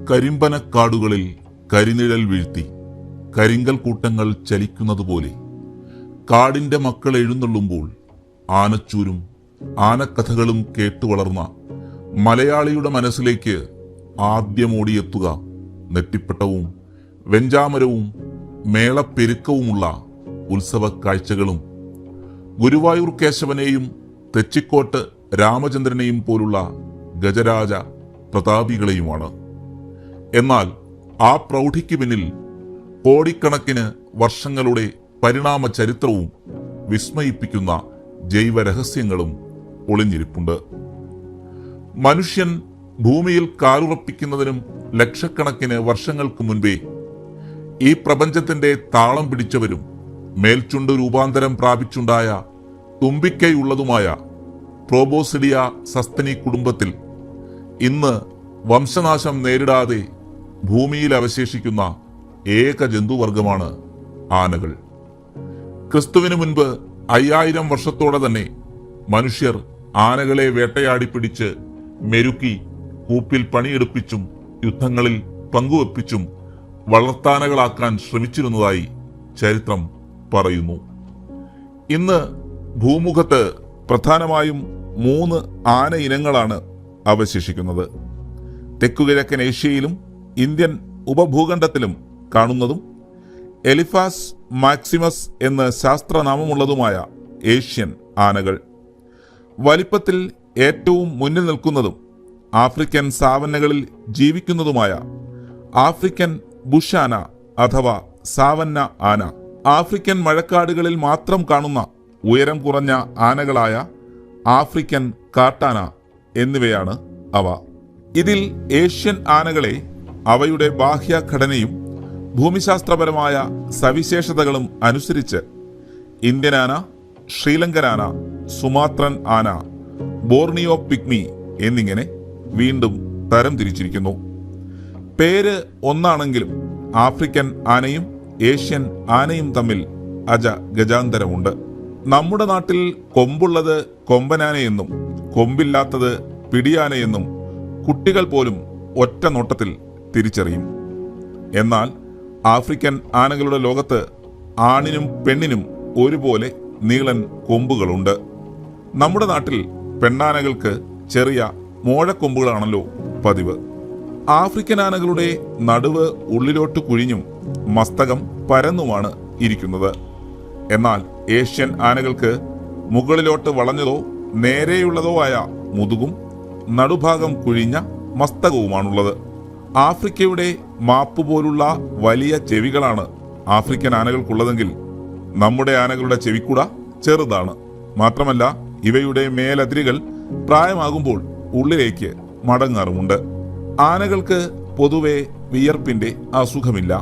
കരിമ്പനക്കാടുകളിൽ കരിനിഴൽ വീഴ്ത്തി കരിങ്കൽ കൂട്ടങ്ങൾ ചലിക്കുന്നതുപോലെ കാടിന്റെ മക്കൾ എഴുന്നള്ളുമ്പോൾ ആനച്ചൂരും ആനക്കഥകളും കേട്ടുവളർന്ന മലയാളിയുടെ മനസ്സിലേക്ക് ആദ്യമോടിയെത്തുക നെറ്റിപ്പട്ടവും വെഞ്ചാമരവും മേളപ്പെരുക്കവുമുള്ള ഉത്സവ കാഴ്ചകളും ഗുരുവായൂർ കേശവനെയും തെച്ചിക്കോട്ട് രാമചന്ദ്രനെയും പോലുള്ള ഗജരാജ പ്രതാപികളെയുമാണ്. എന്നാൽ ആ പ്രൗഢിക്ക് പിന്നിൽ കോടിക്കണക്കിന് വർഷങ്ങളുടെ പരിണാമ ചരിത്രവും വിസ്മയിപ്പിക്കുന്ന ജൈവരഹസ്യങ്ങളും ഒളിഞ്ഞിരിപ്പുണ്ട്. മനുഷ്യൻ ഭൂമിയിൽ കാലുറപ്പിക്കുന്നതിനും ലക്ഷക്കണക്കിന് വർഷങ്ങൾക്ക് മുൻപേ ഈ പ്രപഞ്ചത്തിന്റെ താളം പിടിച്ചവരും മേൽചുണ്ട് രൂപാന്തരം പ്രാപിച്ചുണ്ടായ തുമ്പിക്കൈയുള്ളതുമായ പ്രോബോസിഡിയ സസ്തനി കുടുംബത്തിൽ ഇന്ന് വംശനാശം നേരിടാതെ ഭൂമിയിൽ അവശേഷിക്കുന്ന ഏക ജന്തുവർഗമാണ് ആനകൾ. ക്രിസ്തുവിന് മുൻപ് 5000 വർഷത്തോടെ തന്നെ മനുഷ്യർ ആനകളെ വേട്ടയാടിപ്പിടിച്ച് മെരുക്കി കൂപ്പിൽ പണിയെടുപ്പിച്ചും യുദ്ധങ്ങളിൽ പങ്കുവെപ്പിച്ചും വളർത്താനകളാക്കാൻ ശ്രമിച്ചിരുന്നതായി ചരിത്രം പറയുന്നു. ഇന്ന് ഭൂമുഖത്ത് പ്രധാനമായും 3 ആന ഇനങ്ങളാണ് അവശേഷിക്കുന്നത്. തെക്കുകിഴക്കൻ ഏഷ്യയിലും ഇന്ത്യൻ ഉപഭൂഖണ്ഡത്തിലും കാണുന്നതും എലിഫാസ് മാക്സിമസ് എന്ന് ശാസ്ത്രനാമമുള്ളതുമായ ഏഷ്യൻ ആനകൾ, വലിപ്പത്തിൽ ഏറ്റവും മുന്നിൽ നിൽക്കുന്നതും ആഫ്രിക്കൻ സാവന്നകളിൽ ജീവിക്കുന്നതുമായ ആഫ്രിക്കൻ ബുഷ് ആന അഥവാ സാവന്ന ആന, ആഫ്രിക്കൻ മഴക്കാടുകളിൽ മാത്രം കാണുന്ന ഉയരം കുറഞ്ഞ ആനകളായ ആഫ്രിക്കൻ കാട്ടാന എന്നിവയാണ് അവ. ഇതിൽ ഏഷ്യൻ ആനകളെ അവയുടെ ബാഹ്യഘടനയും ഭൂമിശാസ്ത്രപരമായ സവിശേഷതകളും അനുസരിച്ച് ഇന്ത്യൻ ആന, ശ്രീലങ്കൻ ആന, സുമാത്രൻ ആന, ബോർണിയോ പിഗ്മി എന്നിങ്ങനെ വീണ്ടും തരം തിരിച്ചിരിക്കുന്നു. പേര് ഒന്നാണെങ്കിലും ആഫ്രിക്കൻ ആനയും ഏഷ്യൻ ആനയും തമ്മിൽ ഗജാന്തരമുണ്ട്. നമ്മുടെ നാട്ടിൽ കൊമ്പുള്ളത് കൊമ്പനാനയെന്നും കൊമ്പില്ലാത്തത് പിടിയാനയെന്നും കുട്ടികൾ പോലും ഒറ്റ നോട്ടത്തിൽ തിരിച്ചറിയും. എന്നാൽ ആഫ്രിക്കൻ ആനകളുടെ ലോകത്ത് ആണിനും പെണ്ണിനും ഒരുപോലെ നീളൻ കൊമ്പുകളുണ്ട്. നമ്മുടെ നാട്ടിൽ പെണ്ണാനകൾക്ക് ചെറിയ മോഴക്കൊമ്പുകളാണല്ലോ പതിവ്. ആഫ്രിക്കൻ ആനകളുടെ നടുവ് ഉള്ളിലോട്ട് കുഴിഞ്ഞും മസ്തകം പരന്നുമാണ് ഇരിക്കുന്നത്. എന്നാൽ ഏഷ്യൻ ആനകൾക്ക് മുകളിലോട്ട് വളഞ്ഞതോ നേരെയുള്ളതോ ആയ മുതുകും നടുഭാഗം കുഴിഞ്ഞ മസ്തകവുമാണുള്ളത്. ആഫ്രിക്കയുടെ മാപ്പ് പോലുള്ള വലിയ ചെവികളാണ് ആഫ്രിക്കൻ ആനകൾക്കുള്ളതെങ്കിൽ നമ്മുടെ ആനകളുടെ ചെവിക്കുട ചെറുതാണ്. മാത്രമല്ല ഇവയുടെ മേലതിരുകൾ പ്രായമാകുമ്പോൾ ഉള്ളിലേക്ക് മടങ്ങാറുമുണ്ട്. ആനകൾക്ക് പൊതുവെ വിയർപ്പിന്റെ അസുഖമില്ല.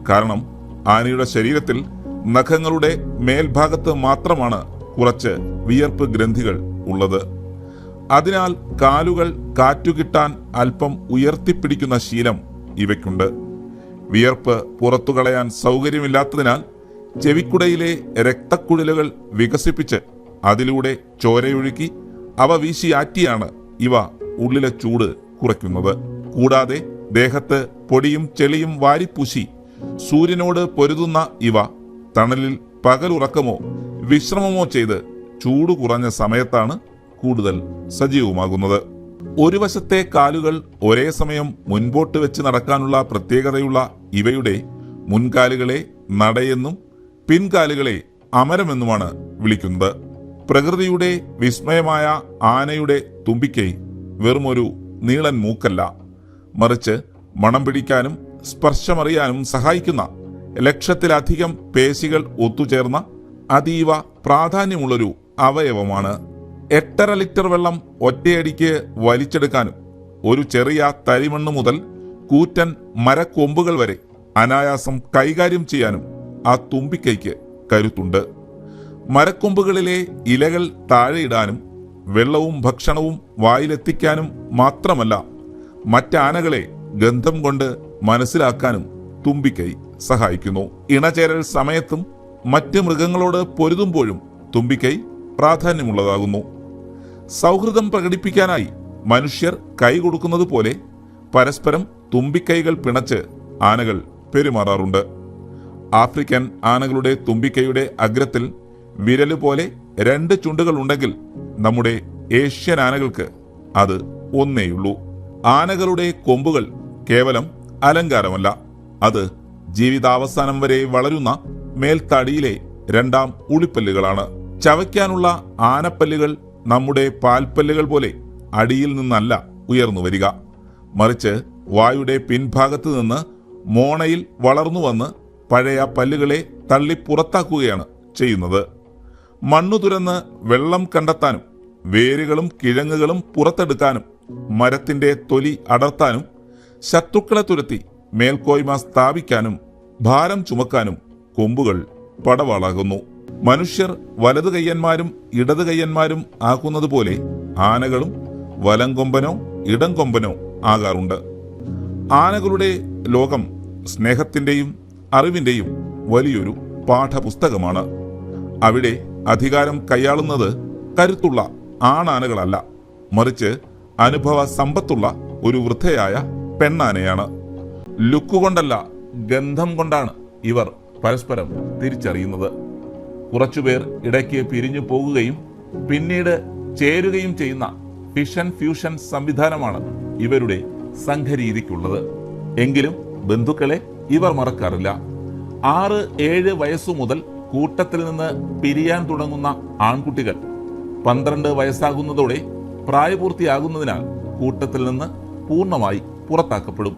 കാരണം ആനയുടെ ശരീരത്തിൽ നഖങ്ങളുടെ മേൽഭാഗത്ത് മാത്രമാണ് കുറച്ച് വിയർപ്പ് ഗ്രന്ഥികൾ ഉള്ളത്. അതിനാൽ കാലുകൾ കാറ്റുകിട്ടാൻ അല്പം ഉയർത്തിപ്പിടിക്കുന്ന ശീലം ഇവയ്ക്കുണ്ട്. വിയർപ്പ് പുറത്തു കളയാൻ സൗകര്യമില്ലാത്തതിനാൽ ചെവിക്കുടയിലെ രക്തക്കുഴലുകൾ വികസിപ്പിച്ച് അതിലൂടെ ചോരയൊഴുക്കി അവ വീശിയാറ്റിയാണ് ഇവ ഉള്ളിലെ ചൂട് കുറയ്ക്കുന്നത്. കൂടാതെ ദേഹത്ത് പൊടിയും ചെളിയും വാരിപ്പൂശി സൂര്യനോട് പൊരുതുന്ന ഇവ തണലിൽ പകലുറക്കമോ വിശ്രമമോ ചെയ്ത് ചൂട് കുറഞ്ഞ സമയത്താണ് കൂടുതൽ സജീവമാകുന്നത്. ഒരു വശത്തെ കാലുകൾ ഒരേ സമയം മുൻപോട്ട് വെച്ച് നടക്കാനുള്ള പ്രത്യേകതയുള്ള ഇവയുടെ മുൻകാലുകളെ നടയെന്നും പിൻകാലുകളെ അമരമെന്നുമാണ് വിളിക്കുന്നത്. പ്രകൃതിയുടെ വിസ്മയമായ ആനയുടെ തുമ്പിക്കൈ വെറുമൊരു നീളൻ മൂക്കല്ല, മറിച്ച് മണം പിടിക്കാനും സ്പർശമറിയാനും സഹായിക്കുന്ന ലക്ഷത്തിലധികം പേശികൾ ഒത്തുചേർന്ന അതീവ പ്രാധാന്യമുള്ളൊരു അവയവമാണ്. 8.5 ലിറ്റർ വെള്ളം ഒറ്റയടിക്ക് വലിച്ചെടുക്കാനും ഒരു ചെറിയ തരിമണ്ണ് മുതൽ കൂറ്റൻ മരക്കൊമ്പുകൾ വരെ അനായാസം കൈകാര്യം ചെയ്യാനും ആ തുമ്പിക്കൈക്ക് കരുത്തുണ്ട്. മരക്കൊമ്പുകളിലെ ഇലകൾ താഴെയിടാനും വെള്ളവും ഭക്ഷണവും വായിലെത്തിക്കാനും മാത്രമല്ല, മറ്റാനകളെ ഗന്ധം കൊണ്ട് മനസ്സിലാക്കാനും തുമ്പിക്കൈ സഹായിക്കുന്നു. ഇണചേരൽ സമയത്തും മറ്റ് മൃഗങ്ങളോട് പൊരുതുമ്പോഴും തുമ്പിക്കൈ പ്രാധാന്യമുള്ളതാകുന്നു. സൗഹൃദം പ്രകടിപ്പിക്കാനായി മനുഷ്യർ കൈ കൊടുക്കുന്നത് പോലെ പരസ്പരം തുമ്പിക്കൈകൾ പിണച്ച് ആനകൾ പെരുമാറാറുണ്ട്. ആഫ്രിക്കൻ ആനകളുടെ തുമ്പിക്കൈയുടെ അഗ്രത്തിൽ വിരല് പോലെ 2 ചുണ്ടുകൾ ഉണ്ടെങ്കിൽ നമ്മുടെ ഏഷ്യൻ ആനകൾക്ക് അത് ഒന്നേയുള്ളൂ. ആനകളുടെ കൊമ്പുകൾ കേവലം അലങ്കാരമല്ല, അത് ജീവിതാവസാനം വരെ വളരുന്ന മേൽത്തടിയിലെ 2ാം ഉളിപ്പല്ലുകളാണ്. ചവയ്ക്കാനുള്ള ആനപ്പല്ലുകൾ നമ്മുടെ പാൽപ്പല്ലുകൾ പോലെ അടിയിൽ നിന്നല്ല ഉയർന്നു വരിക, മറിച്ച് വായുടെ പിൻഭാഗത്ത് നിന്ന് മോണയിൽ വളർന്നു വന്ന് പഴയ പല്ലുകളെ തള്ളി പുറത്താക്കുകയാണ് ചെയ്യുന്നത്. മണ്ണു തുരന്ന് വെള്ളം കണ്ടെത്താനും വേരുകളും കിഴങ്ങുകളും പുറത്തെടുക്കാനും മരത്തിന്റെ തൊലി അടർത്താനും ശത്രുക്കളെ തുരത്തി മേൽക്കോയ്മ സ്ഥാപിക്കാനും ഭാരം ചുമക്കാനും കൊമ്പുകൾ പടവാളാകുന്നു. മനുഷ്യർ വലതു കയ്യന്മാരും ഇടതു കയ്യന്മാരും ആക്കുന്നത് പോലെ ആനകളും വലംകൊമ്പനോ ഇടംകൊമ്പനോ ആകാറുണ്ട്. ആനകളുടെ ലോകം സ്നേഹത്തിന്റെയും അറിവിന്റെയും വലിയൊരു പാഠപുസ്തകമാണ്. അവിടെ അധികാരം കൈയാളുന്നത് കരുത്തുള്ള ആണാനകളല്ല, മറിച്ച് അനുഭവ സമ്പത്തുള്ള ഒരു വൃദ്ധയായ പെണ്ണാനയാണ്. ലുക്കുകൊണ്ടല്ല, ഗന്ധം കൊണ്ടാണ് ഇവർ പരസ്പരം തിരിച്ചറിയുന്നത്. കുറച്ചുപേർ ഇടയ്ക്ക് പിരിഞ്ഞു പോകുകയും പിന്നീട് ചേരുകയും ചെയ്യുന്ന ഫിഷൻ ഫ്യൂഷൻ സംവിധാനമാണ് ഇവരുടെ സംഘരീതിക്കുള്ളത്. എങ്കിലും ബന്ധുക്കളെ ഇവർ മറക്കാറില്ല. 6-7 വയസ്സു മുതൽ കൂട്ടത്തിൽ നിന്ന് പിരിയാൻ തുടങ്ങുന്ന ആൺകുട്ടികൾ 12 വയസ്സാകുന്നതോടെ പ്രായപൂർത്തിയാകുന്നതിനാൽ കൂട്ടത്തിൽ നിന്ന് പൂർണ്ണമായി പുറത്താക്കപ്പെടും.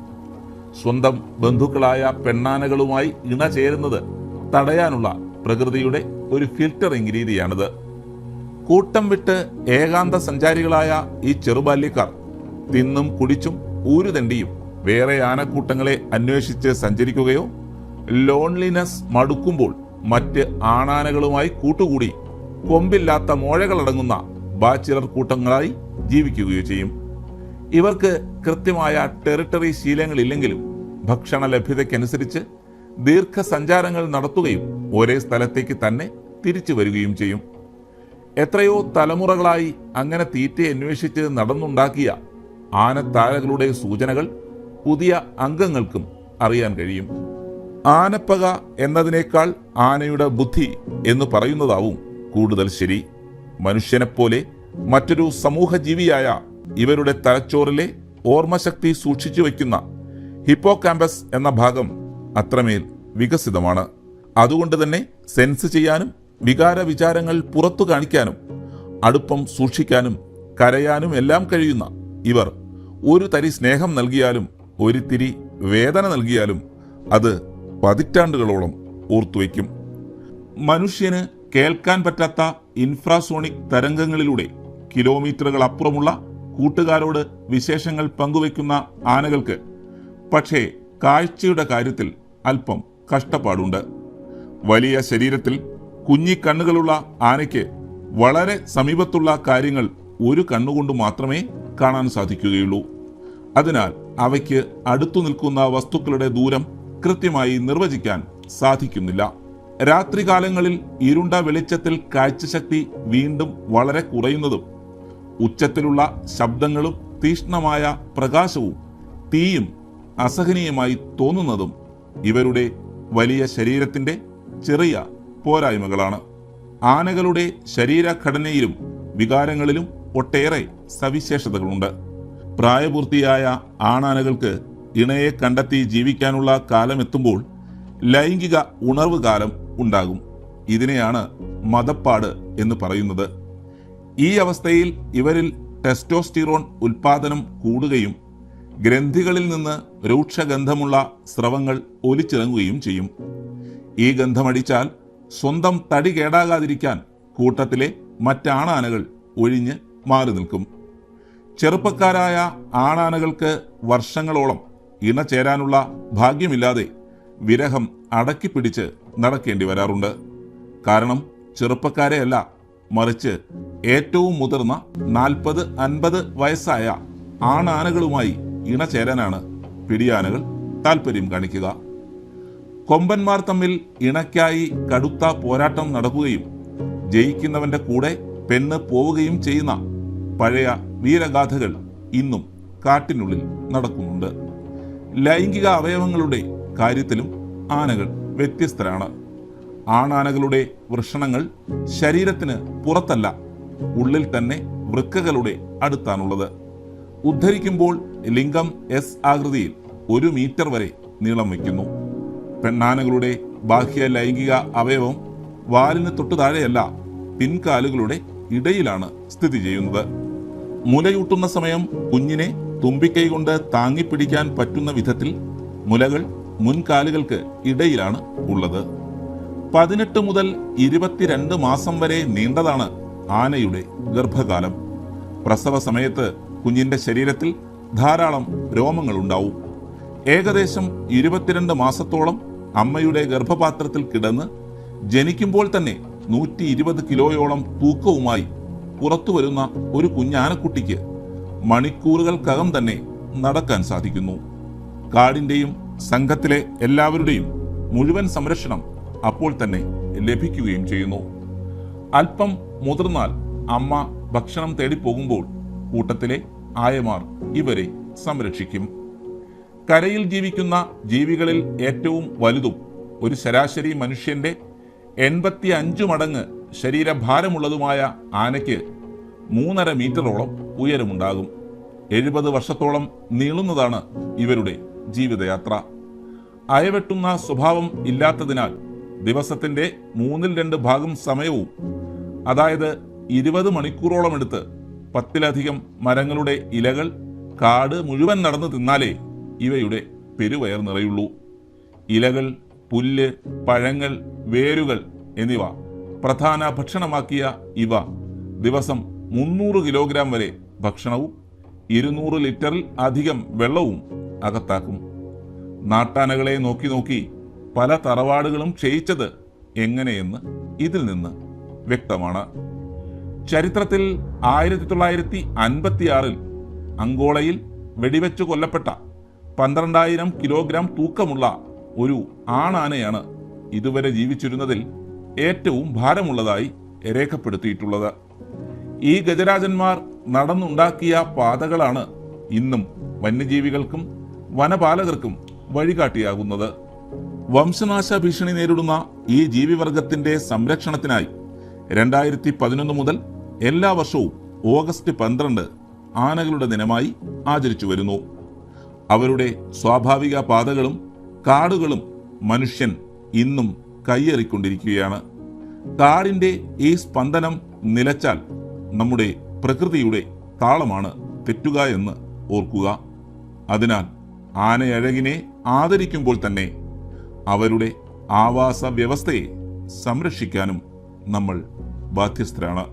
സ്വന്തം ബന്ധുക്കളായ പെണ്ണാനകളുമായി ഇണചേരുന്നത് തടയാനുള്ള പ്രകൃതിയുടെ ഒരു ഫിൽറ്ററിംഗ് രീതിയാണിത്. കൂട്ടം വിട്ട് ഏകാന്ത സഞ്ചാരികളായ ഈ ചെറുബാല്യക്കാർ തിന്നും കുടിച്ചും ഊരുതണ്ടിയും വേറെ ആനക്കൂട്ടങ്ങളെ അന്വേഷിച്ച് സഞ്ചരിക്കുകയോ ലോൺലിനെസ് മടുക്കുമ്പോൾ മറ്റ് ആണാനകളുമായി കൂട്ടുകൂടി കൊമ്പില്ലാത്ത മോഴകളടങ്ങുന്ന ബാച്ചിലർ കൂട്ടങ്ങളായി ജീവിക്കുകയോ ചെയ്യും. ഇവർക്ക് കൃത്യമായ ടെറിട്ടറി ശീലങ്ങളില്ലെങ്കിലും ഭക്ഷണ ലഭ്യതയ്ക്കനുസരിച്ച് ദീർഘസഞ്ചാരങ്ങൾ നടത്തുകയും ഒരേ സ്ഥലത്തേക്ക് തന്നെ തിരിച്ചു വരികയും ചെയ്യും. എത്രയോ തലമുറകളായി അങ്ങനെ തീറ്റയെ അന്വേഷിച്ച് നടന്നുണ്ടാക്കിയ ആനത്താരകളുടെ സൂചനകൾ പുതിയ അംഗങ്ങൾക്കും അറിയാൻ കഴിയും. ആനപ്പക എന്നതിനേക്കാൾ ആനയുടെ ബുദ്ധി എന്ന് പറയുന്നതാവും കൂടുതൽ ശരി. മനുഷ്യനെപ്പോലെ മറ്റൊരു സമൂഹജീവിയായ ഇവരുടെ തലച്ചോറിലെ ഓർമ്മശക്തി സൂക്ഷിച്ചു വയ്ക്കുന്ന ഹിപ്പോകാമ്പസ് എന്ന ഭാഗം അത്രമേൽ വികസിതമാണ്. അതുകൊണ്ട് തന്നെ സെൻസ് ചെയ്യാനും വികാര വിചാരങ്ങൾ പുറത്തു കാണിക്കാനും അടുപ്പം സൂക്ഷിക്കാനും കരയാനും എല്ലാം കഴിയുന്ന ഇവർ ഒരു തരി സ്നേഹം നൽകിയാലും ഒരിത്തിരി വേദന നൽകിയാലും അത് പതിറ്റാണ്ടുകളോളം ഓർത്തുവയ്ക്കും. മനുഷ്യന് കേൾക്കാൻ പറ്റാത്ത ഇൻഫ്രാസോണിക് തരംഗങ്ങളിലൂടെ കിലോമീറ്ററുകൾ അപ്പുറമുള്ള കൂട്ടുകാരോട് വിശേഷങ്ങൾ പങ്കുവയ്ക്കുന്ന ആനകൾക്ക് പക്ഷേ കാഴ്ചയുടെ കാര്യത്തിൽ അല്പം കഷ്ടപ്പാടുണ്ട്. വലിയ ശരീരത്തിൽ കുഞ്ഞിക്കണ്ണുകളുള്ള ആനയ്ക്ക് വളരെ സമീപത്തുള്ള കാര്യങ്ങൾ ഒരു കണ്ണുകൊണ്ട് മാത്രമേ കാണാൻ സാധിക്കുകയുള്ളൂ. അതിനാൽ അവയ്ക്ക് അടുത്തു നിൽക്കുന്ന വസ്തുക്കളുടെ ദൂരം കൃത്യമായി നിർവചിക്കാൻ സാധിക്കുന്നില്ല. രാത്രികാലങ്ങളിൽ ഇരുണ്ട വെളിച്ചത്തിൽ കാഴ്ചശക്തി വീണ്ടും വളരെ കുറയുന്നതും ഉച്ചത്തിലുള്ള ശബ്ദങ്ങളും തീക്ഷ്ണമായ പ്രകാശവും തീയും അസഹനീയമായി തോന്നുന്നതും ഇവരുടെ വലിയ ശരീരത്തിന്റെ ചെറിയ പോരായ്മകളാണ്. ആനകളുടെ ശരീരഘടനയിലും വികാരങ്ങളിലും ഒട്ടേറെ സവിശേഷതകളുണ്ട്. പ്രായപൂർത്തിയായ ആണാനകൾക്ക് ഇണയെ കണ്ടെത്തി ജീവിക്കാനുള്ള കാലമെത്തുമ്പോൾ ലൈംഗിക ഉണർവ് കാലം ഉണ്ടാകും. ഇതിനെയാണ് മദപ്പാട് എന്ന് പറയുന്നത്. ഈ അവസ്ഥയിൽ ഇവരിൽ ടെസ്റ്റോസ്റ്റിറോൺ ഉൽപാദനം കൂടുകയും ഗ്രന്ഥികളിൽ നിന്ന് രൂക്ഷഗന്ധമുള്ള സ്രവങ്ങൾ ഒലിച്ചിറങ്ങുകയും ചെയ്യും. ഈ ഗന്ധമടിച്ചാൽ സ്വന്തം തടി കേടാകാതിരിക്കാൻ കൂട്ടത്തിലെ മറ്റാണാനകൾ ഒഴിഞ്ഞ് മാറി നിൽക്കും. ചെറുപ്പക്കാരായ ആണാനകൾക്ക് വർഷങ്ങളോളം ഇണ ചേരാനുള്ള ഭാഗ്യമില്ലാതെ വിരഹം അടക്കിപ്പിടിച്ച് നടക്കേണ്ടി വരാറുണ്ട്. കാരണം ചെറുപ്പക്കാരെയല്ല, മറിച്ച് ഏറ്റവും മുതിർന്ന 40-50 വയസ്സായ ആണാനകളുമായി ഇണ ചേരാനാണ് പിടിയാനകൾ താല്പര്യം കാണിക്കുക. കൊമ്പന്മാർ തമ്മിൽ ഇണയ്ക്കായി കടുത്ത പോരാട്ടം നടക്കുകയും ജയിക്കുന്നവന്റെ കൂടെ പെണ്ണ് പോവുകയും ചെയ്യുന്ന പഴയ വീരഗാഥകൾ ഇന്നും കാട്ടിനുള്ളിൽ നടക്കുന്നുണ്ട്. ലൈംഗിക അവയവങ്ങളുടെ കാര്യത്തിലും ആനകൾ വ്യത്യസ്തരാണ്. ആണാനകളുടെ വൃഷണങ്ങൾ ശരീരത്തിന് പുറത്തല്ല, ഉള്ളിൽ തന്നെ വൃക്കകളുടെ അടുത്താണുള്ളത്. ഉദ്ധരിക്കുമ്പോൾ ലിംഗം എസ് ആകൃതിയിൽ 1 മീറ്റർ വരെ നീളം വയ്ക്കുന്നു. പെണ്ണാനകളുടെ ബാഹ്യ ലൈംഗിക അവയവം വാലിന് തൊട്ടു താഴെയല്ല, പിൻകാലുകളുടെ ഇടയിലാണ് സ്ഥിതി ചെയ്യുന്നത്. മുലയൂട്ടുന്ന സമയം കുഞ്ഞിനെ തുമ്പിക്കൈ കൊണ്ട് താങ്ങിപ്പിടിക്കാൻ പറ്റുന്ന വിധത്തിൽ മുലകൾ മുൻകാലുകൾക്ക് ഇടയിലാണ് ഉള്ളത്. 18 മുതൽ 22 മാസം വരെ നീണ്ടതാണ് ആനയുടെ ഗർഭകാലം. പ്രസവ സമയത്ത് കുഞ്ഞിന്റെ ശരീരത്തിൽ ധാരാളം രോമങ്ങൾ ഉണ്ടാവും. ഏകദേശം 22 മാസത്തോളം അമ്മയുടെ ഗർഭപാത്രത്തിൽ കിടന്ന് ജനിക്കുമ്പോൾ തന്നെ 120 കിലോയോളം തൂക്കവുമായി പുറത്തു വരുന്ന ഒരു കുഞ്ഞാനക്കുട്ടിക്ക് മണിക്കൂറുകൾക്കകം തന്നെ നടക്കാൻ സാധിക്കുന്നു. കാടിന്റെയും സംഘത്തിലെ എല്ലാവരുടെയും മുഴുവൻ സംരക്ഷണം അപ്പോൾ തന്നെ ലഭിക്കുകയും ചെയ്യുന്നു. അല്പം മുതിർന്നാൽ അമ്മ ഭക്ഷണം തേടിപ്പോകുമ്പോൾ കൂട്ടത്തിലെ ആയമാർ ഇവരെ സംരക്ഷിക്കും. കരയിൽ ജീവിക്കുന്ന ജീവികളിൽ ഏറ്റവും വലുതും ഒരു ശരാശരി മനുഷ്യന്റെ 85 മടങ്ങ് ശരീരഭാരമുള്ളതുമായ ആനയ്ക്ക് 3.5 മീറ്ററോളം ഉയരമുണ്ടാകും. 70 വർഷത്തോളം നീളുന്നതാണ് ഇവരുടെ ജീവിതയാത്ര. അയവെട്ടുന്ന സ്വഭാവം ഇല്ലാത്തതിനാൽ ദിവസത്തിന്റെ 2/3 ഭാഗം സമയവും, അതായത് 20 മണിക്കൂറോളം എടുത്ത് 10ലധികം മരങ്ങളുടെ ഇലകൾ കാട് മുഴുവൻ നടന്നു തിന്നാലേ ഇവയുടെ പെരുവയർ നിറയുള്ളൂ. ഇലകൾ, പുല്ല്, പഴങ്ങൾ, വേരുകൾ എന്നിവ പ്രധാന ഭക്ഷണമാക്കിയ ഇവ ദിവസം 300 കിലോഗ്രാം വരെ ഭക്ഷണവും 200 ലിറ്ററിൽ അധികം വെള്ളവും അകത്താക്കും. നാട്ടാനകളെ നോക്കി നോക്കി പല തറവാടുകളും ക്ഷയിച്ചത് എങ്ങനെയെന്ന് ഇതിൽ നിന്ന് വ്യക്തമാണ്. ചരിത്രത്തിൽ 1956 അങ്കോളയിൽ വെടിവെച്ചു കൊല്ലപ്പെട്ട 12,000 കിലോഗ്രാം തൂക്കമുള്ള ഒരു ആണാനയാണ് ഇതുവരെ ജീവിച്ചിരുന്നതിൽ ഏറ്റവും ഭാരമുള്ളതായി രേഖപ്പെടുത്തിയിട്ടുള്ളത്. ഈ ഗജരാജന്മാർ നടന്നുണ്ടാക്കിയ പാതകളാണ് ഇന്നും വന്യജീവികൾക്കും വനപാലകർക്കും വഴികാട്ടിയാകുന്നത്. വംശനാശ ഭീഷണി നേരിടുന്ന ഈ ജീവിവർഗത്തിന്റെ സംരക്ഷണത്തിനായി 2011 മുതൽ എല്ലാ വർഷവും ഓഗസ്റ്റ് 12 ആനകളുടെ ദിനമായി ആചരിച്ചു വരുന്നു. അവരുടെ സ്വാഭാവിക പാതകളും കാടുകളും മനുഷ്യൻ ഇന്നും കയ്യേറിക്കൊണ്ടിരിക്കുകയാണ്. കാടിന്റെ ഈ സ്പന്ദനം നിലച്ചാൽ നമ്മുടെ പ്രകൃതിയുടെ താളമാണ് തെറ്റുക എന്ന് ഓർക്കുക. അതിനാൽ ആനയഴകിനെ ആദരിക്കുമ്പോൾ തന്നെ അവരുടെ ആവാസ വ്യവസ്ഥയെ സംരക്ഷിക്കാനും നമ്മൾ ബാധ്യസ്ഥരാണ്.